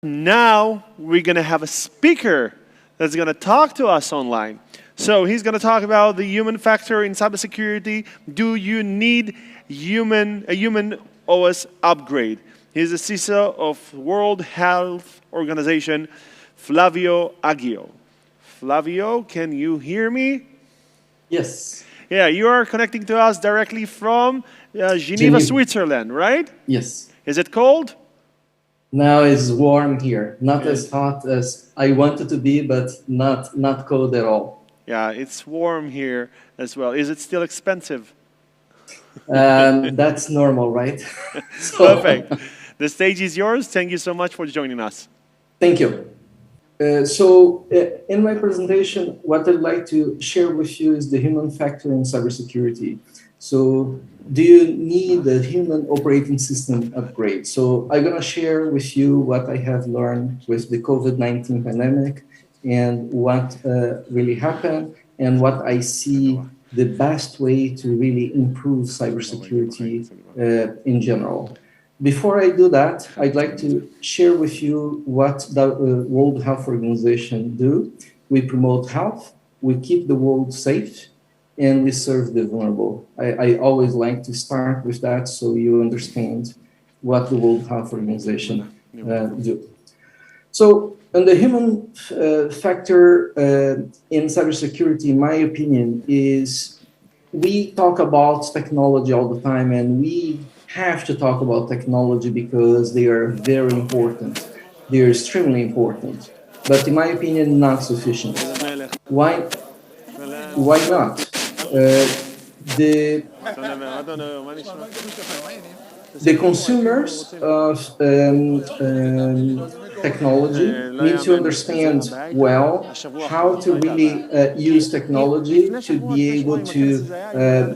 Now we're going to have a speaker that's going to talk to us online. So he's going to talk about the human factor in cybersecurity. Do you need a human OS upgrade? He's the CISO of World Health Organization, Flavio Aggio. Flavio, can you hear me? Yes. Yeah, you are connecting to us directly from Geneva, Geneva. Switzerland, right? Yes. Is it cold? Now it's warm here. Not Yeah. as hot as I wanted to be, but not cold at all. Yeah, it's warm here as well. Is it still expensive? That's normal, right? Perfect. So, The stage is yours. Thank you so much for joining us. thank you. In my presentation, what I'd like to share with you is the human factor in cybersecurity. So, do you need a human operating system upgrade? So, I'm going to share with you what I have learned with the COVID-19 pandemic and what really happened and what I see the best way to really improve cybersecurity in general. Before I do that, I'd like to share with you what the World Health Organization do. We promote health, we keep the world safe, and we serve the vulnerable. I always like to start with that so you understand what the World Health Organization do. So, on the human factor in cybersecurity, in my opinion, is we talk about technology all the time, and we have to talk about technology because they are very important. They are extremely important, but in my opinion, not sufficient. Why? Why not? Uh, the the consumers of technology need to understand well how to really use technology to be able to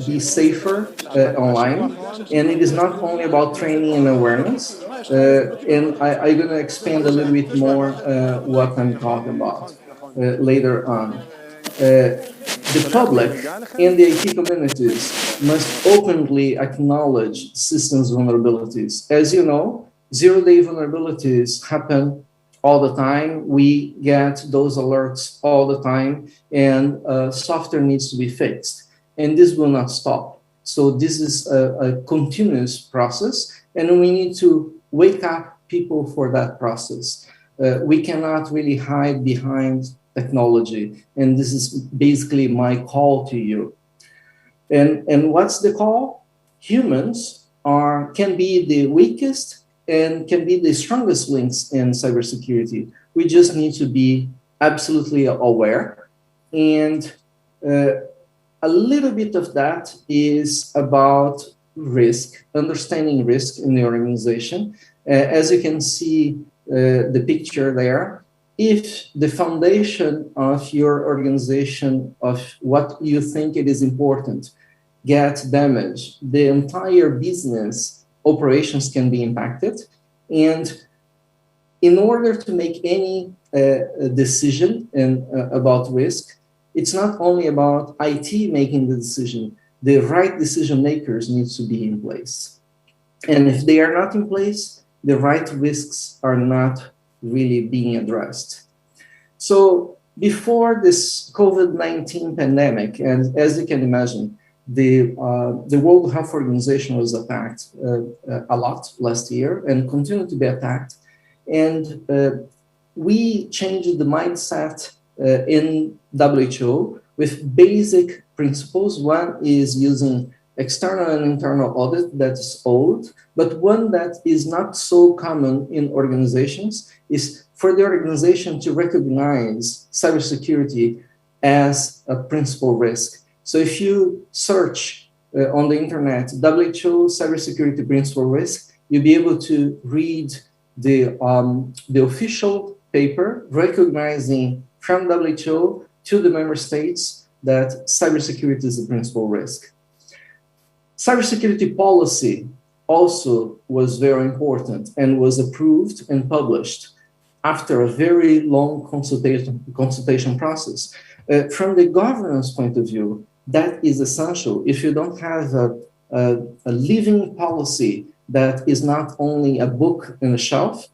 be safer online. And it is not only about training and awareness. And I'm going to expand a little bit more what I'm talking about later on. The public and the IT communities must openly acknowledge systems vulnerabilities. As you know, zero-day vulnerabilities happen all the time. We get those alerts all the time, and software needs to be fixed. And this will not stop. So this is a continuous process, and we need to wake up people for that process. We cannot really hide behind technology, and this is basically my call to you. And what's the call? Humans can be the weakest and can be the strongest links in cybersecurity. We just need to be absolutely aware. And a little bit of that is about risk, understanding risk in the organization. As you can see the picture there, if the foundation of your organization, of what you think it is important, gets damaged, the entire business operations can be impacted. And in order to make any decision about risk, it's not only about IT making the decision. The right decision makers need to be in place. And if they are not in place, the right risks are not really being addressed. So before this COVID-19 pandemic, and as you can imagine, the World Health Organization was attacked a lot last year and continued to be attacked. And we changed the mindset in WHO with basic principles. One is using external and internal audit that's old, but one that is not so common in organizations is for the organization to recognize cybersecurity as a principal risk. So if you search on the internet, WHO cybersecurity principal risk, you'll be able to read the official paper recognizing from WHO to the member states that cybersecurity is a principal risk. Cybersecurity policy also was very important and was approved and published after a very long consultation process. From the governance point of view, that is essential. If you don't have a living policy that is not only a book in a shelf,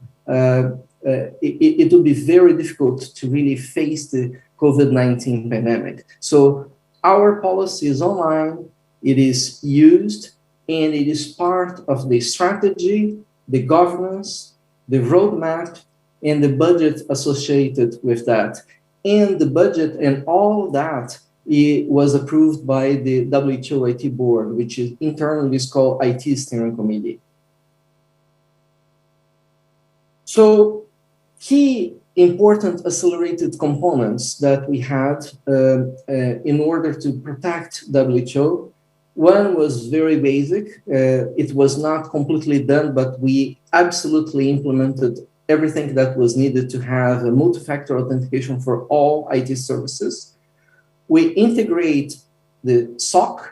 it would be very difficult to really face the COVID-19 pandemic. So our policy is online, it is used, and it is part of the strategy, the governance, the roadmap, and the budget associated with that. And the budget and all of that, it was approved by the WHO IT board, which is internally is called IT Steering Committee. So key important accelerated components that we had in order to protect WHO. One was very basic. It was not completely done, but we absolutely implemented everything that was needed to have a multi-factor authentication for all IT services. We integrate the SOC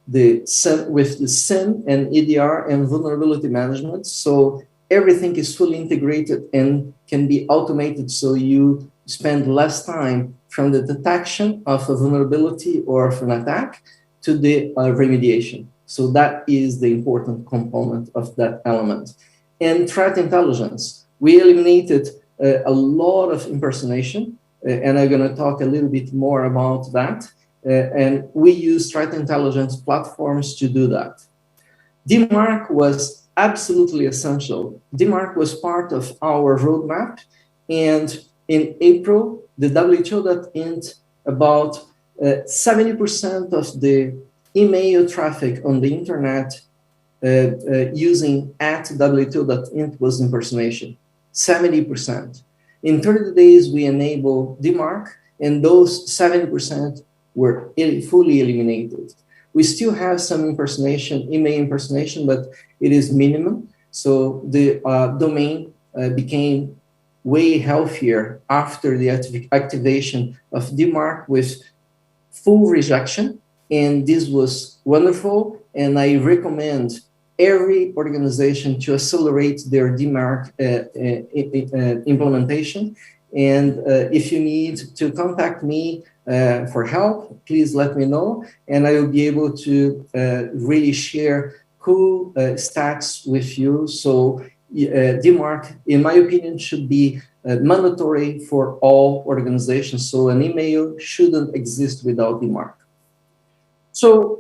with the SIM and EDR and vulnerability management. So everything is fully integrated and can be automated, so you spend less time from the detection of a vulnerability or of an attack to the remediation. So that is the important component of that element. And threat intelligence. We eliminated a lot of impersonation, and I'm going to talk a little bit more about that. And we use threat intelligence platforms to do that. DMARC was absolutely essential. DMARC was part of our roadmap, and in April, the WHO.int, about 70% of the email traffic on the internet using @WHO.int was impersonation, 70%. In 30 days, we enabled DMARC, and those 70% were fully eliminated. We still have some impersonation, email impersonation, but it is minimum. So the domain became way healthier after the activation of DMARC with full rejection. And this was wonderful. And I recommend every organization to accelerate their DMARC implementation. And if you need to contact me for help, please let me know, and I will be able to really share cool stats with you. So DMARC, in my opinion, should be mandatory for all organizations. So an email shouldn't exist without DMARC. So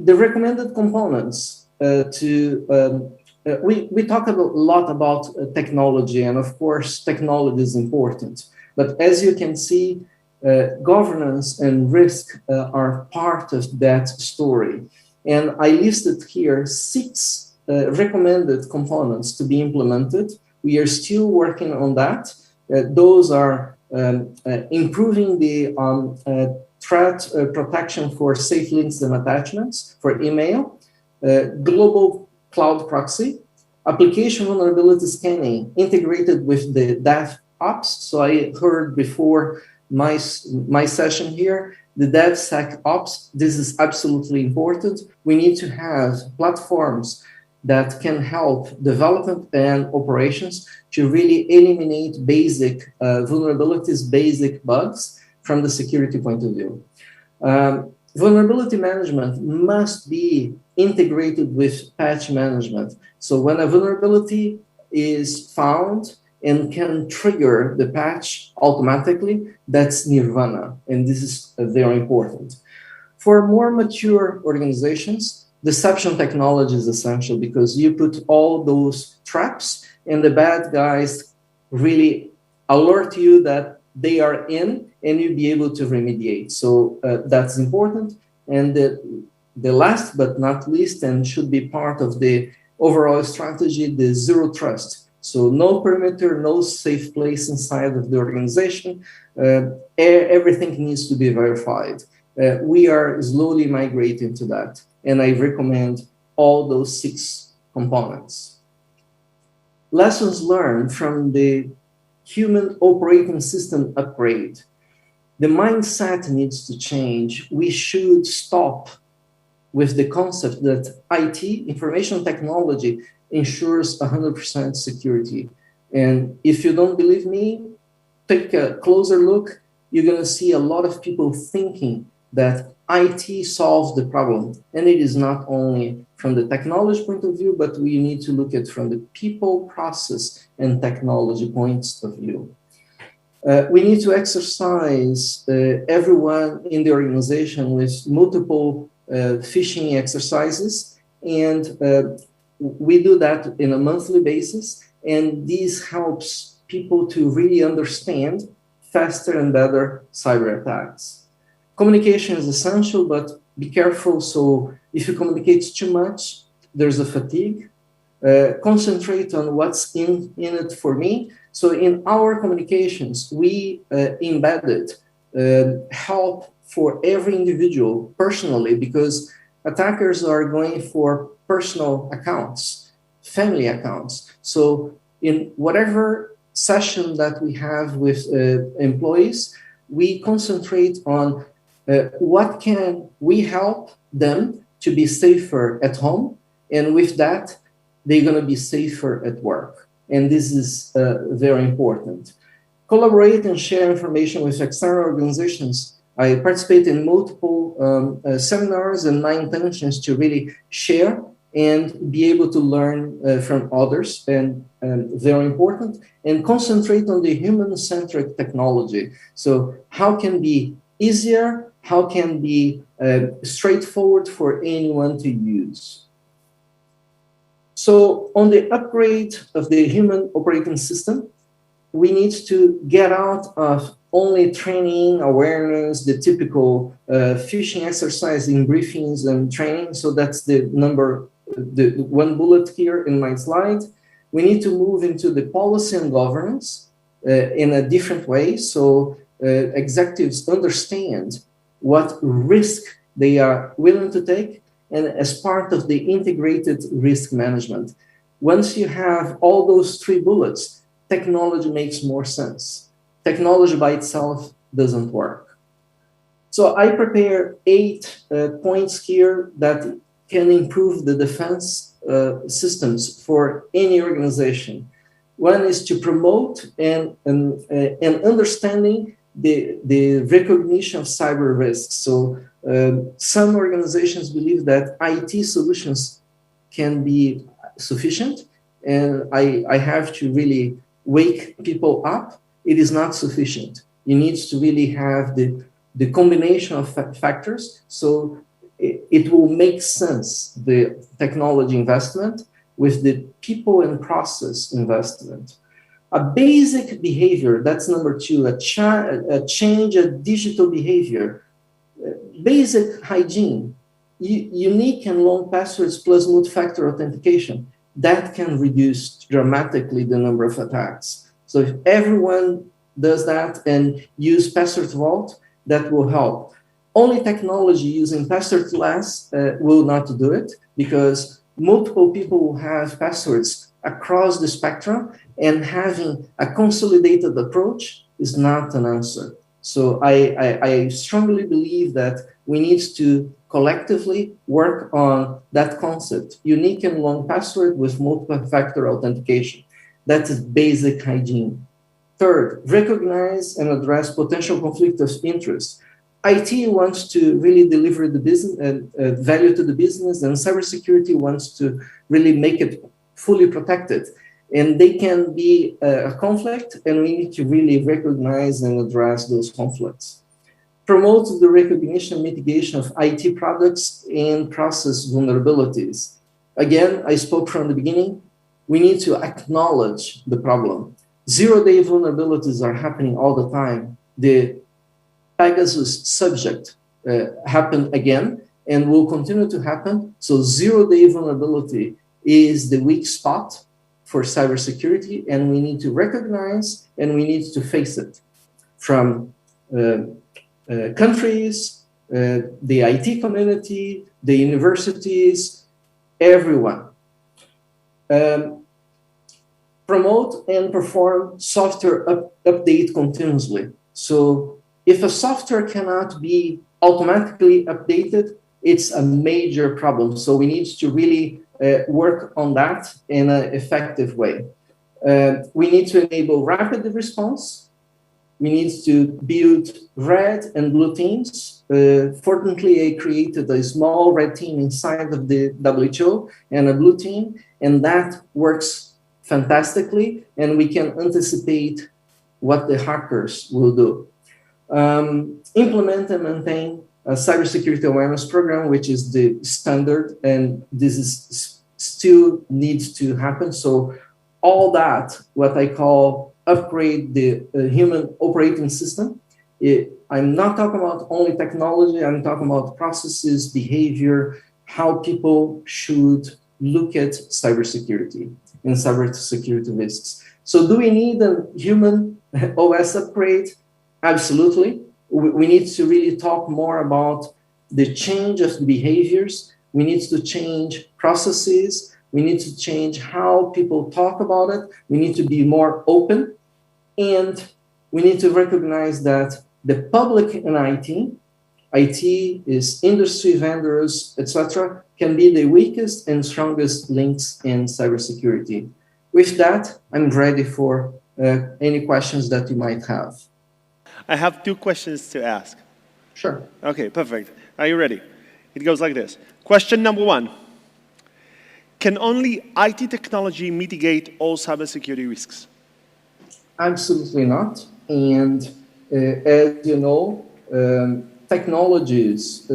the recommended components we talk a lot about technology, and of course, technology is important. But as you can see, governance and risk are part of that story. And I listed here 6 recommended components to be implemented. We are still working on that. Those are improving the threat protection for safe links and attachments for email, global cloud proxy, application vulnerability scanning integrated with the DevOps. So I heard before my session here, the DevSecOps, this is absolutely important. We need to have platforms that can help development and operations to really eliminate basic vulnerabilities, basic bugs from the security point of view. Vulnerability management must be integrated with patch management. So when a vulnerability is found and can trigger the patch automatically, that's nirvana, and this is very important. For more mature organizations, deception technology is essential because you put all those traps and the bad guys really alert you that they are in, and you'll be able to remediate. So that's important. And the last but not least, and should be part of the overall strategy, the zero trust. So no perimeter, no safe place inside of the organization. Everything needs to be verified. We are slowly migrating to that. And I recommend all those 6 components. Lessons learned from the human operating system upgrade. The mindset needs to change. We should stop with the concept that IT, information technology, ensures 100% security. And if you don't believe me, take a closer look. You're going to see a lot of people thinking that IT solves the problem. And it is not only from the technology point of view, but we need to look at from the people, process, and technology points of view. We need to exercise everyone in the organization with multiple phishing exercises, and we do that in a monthly basis, and this helps people to really understand faster and better cyber attacks. Communication is essential, but be careful. So if you communicate too much, there's a fatigue. Concentrate on what's in it for me. So in our communications, we embedded help for every individual personally, because attackers are going for personal accounts, family accounts. So in whatever session that we have with employees, we concentrate on what can we help them to be safer at home, and with that, they're going to be safer at work. And this is very important. Collaborate and share information with external organizations. I participate in multiple seminars, and my intention is to really share and be able to learn from others, and very important, and concentrate on the human-centric technology. So how can be easier, how can be straightforward for anyone to use. So on the upgrade of the human operating system, we need to get out of only training, awareness, the typical phishing exercise in briefings and training. So that's the one bullet here in my slide. We need to move into the policy and governance in a different way. So executives understand what risk they are willing to take, and as part of the integrated risk management. Once you have all those three bullets, technology makes more sense. Technology by itself doesn't work. So I prepare 8 points here that can improve the defense systems for any organization. One is to promote and understanding the recognition of cyber risks. So some organizations believe that IT solutions can be sufficient, and I have to really wake people up. It is not sufficient. You need to really have the combination of factors, so it will make sense, the technology investment with the people and process investment. A basic behavior, that's number 2, a change, a digital behavior. Basic hygiene, unique and long passwords plus multi-factor authentication, that can reduce dramatically the number of attacks. So if everyone does that and use password vault, that will help. Only technology using passwordless will not do it, because multiple people will have passwords across the spectrum, and having a consolidated approach is not an answer. So I strongly believe that we need to collectively work on that concept, unique and long password with multi-factor authentication. That is basic hygiene. Third, recognize and address potential conflict of interest. IT wants to really deliver the business value to the business, and cybersecurity wants to really make it fully protected. And they can be a conflict, and we need to really recognize and address those conflicts. Promote the recognition mitigation of IT products and process vulnerabilities. Again, I spoke from the beginning, we need to acknowledge the problem. Zero-day vulnerabilities are happening all the time. The Pegasus subject happened again and will continue to happen. So zero-day vulnerability is the weak spot for cybersecurity, and we need to recognize and we need to face it from countries, the IT community, the universities, everyone. Promote and perform software update continuously. So if a software cannot be automatically updated, it's a major problem. So we need to really work on that in an effective way. We need to enable rapid response. We need to build red and blue teams Fortunately, I created a small red team inside of the WHO and a blue team, and that works fantastically, and we can anticipate what the hackers will do. Implement and maintain a cybersecurity awareness program, which is the standard, and this is still needs to happen. So all that, what I call upgrade the human operating system. I'm not talking about only technology, I'm talking about processes, behavior, how people should look at cybersecurity and cybersecurity risks. So do we need a human OS upgrade? Absolutely. We need to really talk more about the change of behaviors. We need to change processes. We need to change how people talk about it. We need to be more open. And we need to recognize that the public in IT is industry vendors, etc., can be the weakest and strongest links in cybersecurity. With that, I'm ready for any questions that you might have. I have 2 questions to ask. Sure. Okay, perfect. Are you ready? It goes like this. Question number 1. Can only IT technology mitigate all cybersecurity risks? Absolutely not. And as you know, technologies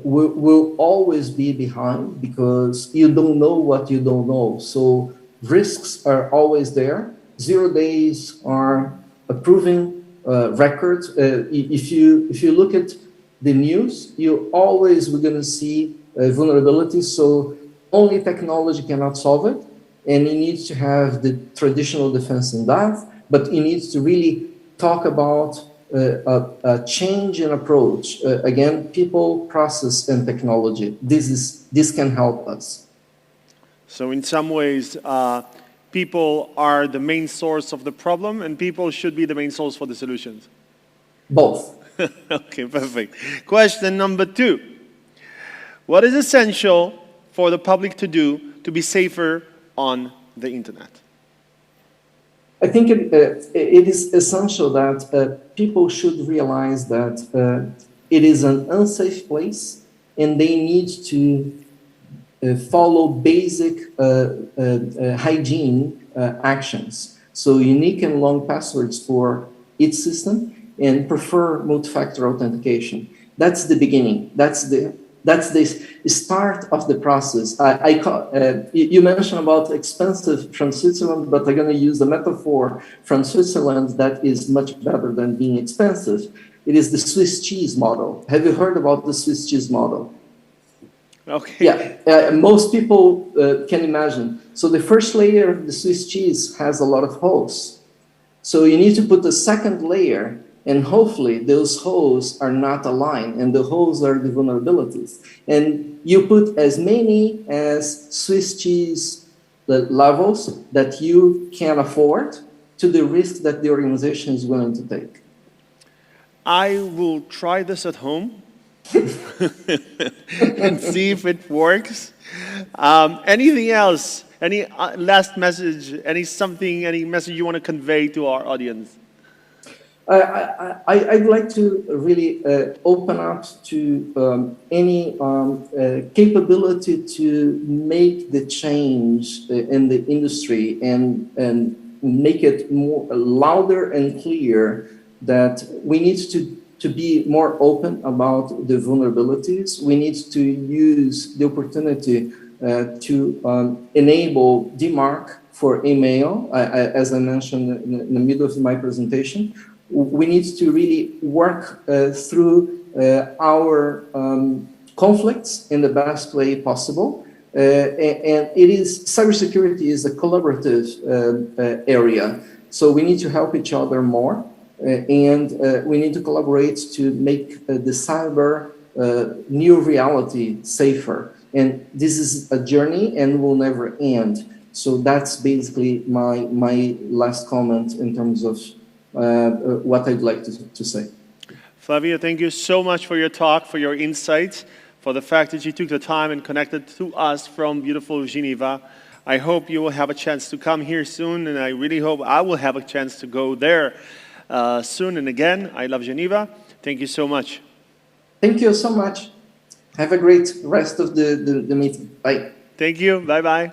will always be behind because you don't know what you don't know. So risks are always there. 0 days are a proven record. If you look at the news, you always we're going to see vulnerabilities. So only technology cannot solve it, and it needs to have the traditional defense in that. But it needs to really talk about a change in approach. Again, people, process, and technology. This can help us. So in some ways, people are the main source of the problem, and people should be the main source for the solutions. Both. Okay, perfect. Question number 2. What is essential for the public to do to be safer on the internet? I think it is essential that people should realize that it is an unsafe place, and they need to follow basic hygiene actions. So unique and long passwords for each system, and prefer multi-factor authentication. That's the beginning. That's the start of the process. You mentioned about expensive from Switzerland, but I'm going to use the metaphor from Switzerland that is much better than being expensive. It is the Swiss cheese model. Have you heard about the Swiss cheese model? Okay. Yeah, most people can imagine. So the first layer of the Swiss cheese has a lot of holes. So you need to put the second layer, and hopefully those holes are not aligned, and the holes are the vulnerabilities. And you put as many as Swiss cheese levels that you can afford to the risk that the organization is willing to take. I will try this at home and see if it works. Anything else? Any last message? Any message you want to convey to our audience? I'd like to really open up to any capability to make the change in the industry and make it more louder and clear that we need to be more open about the vulnerabilities. We need to use the opportunity to enable DMARC for email, as I mentioned in the middle of my presentation. We need to really work through our conflicts in the best way possible. And cybersecurity is a collaborative area. So we need to help each other more. And we need to collaborate to make the cyber new reality safer. And this is a journey and will never end. So that's basically my last comment in terms of what I'd like to say. Flavio, thank you so much for your talk, for your insights, for the fact that you took the time and connected to us from beautiful Geneva. I hope you will have a chance to come here soon, and I really hope I will have a chance to go there soon and again. I love Geneva. Thank you so much. Thank you so much. Have a great rest of the meeting. Bye. Thank you. Bye-bye.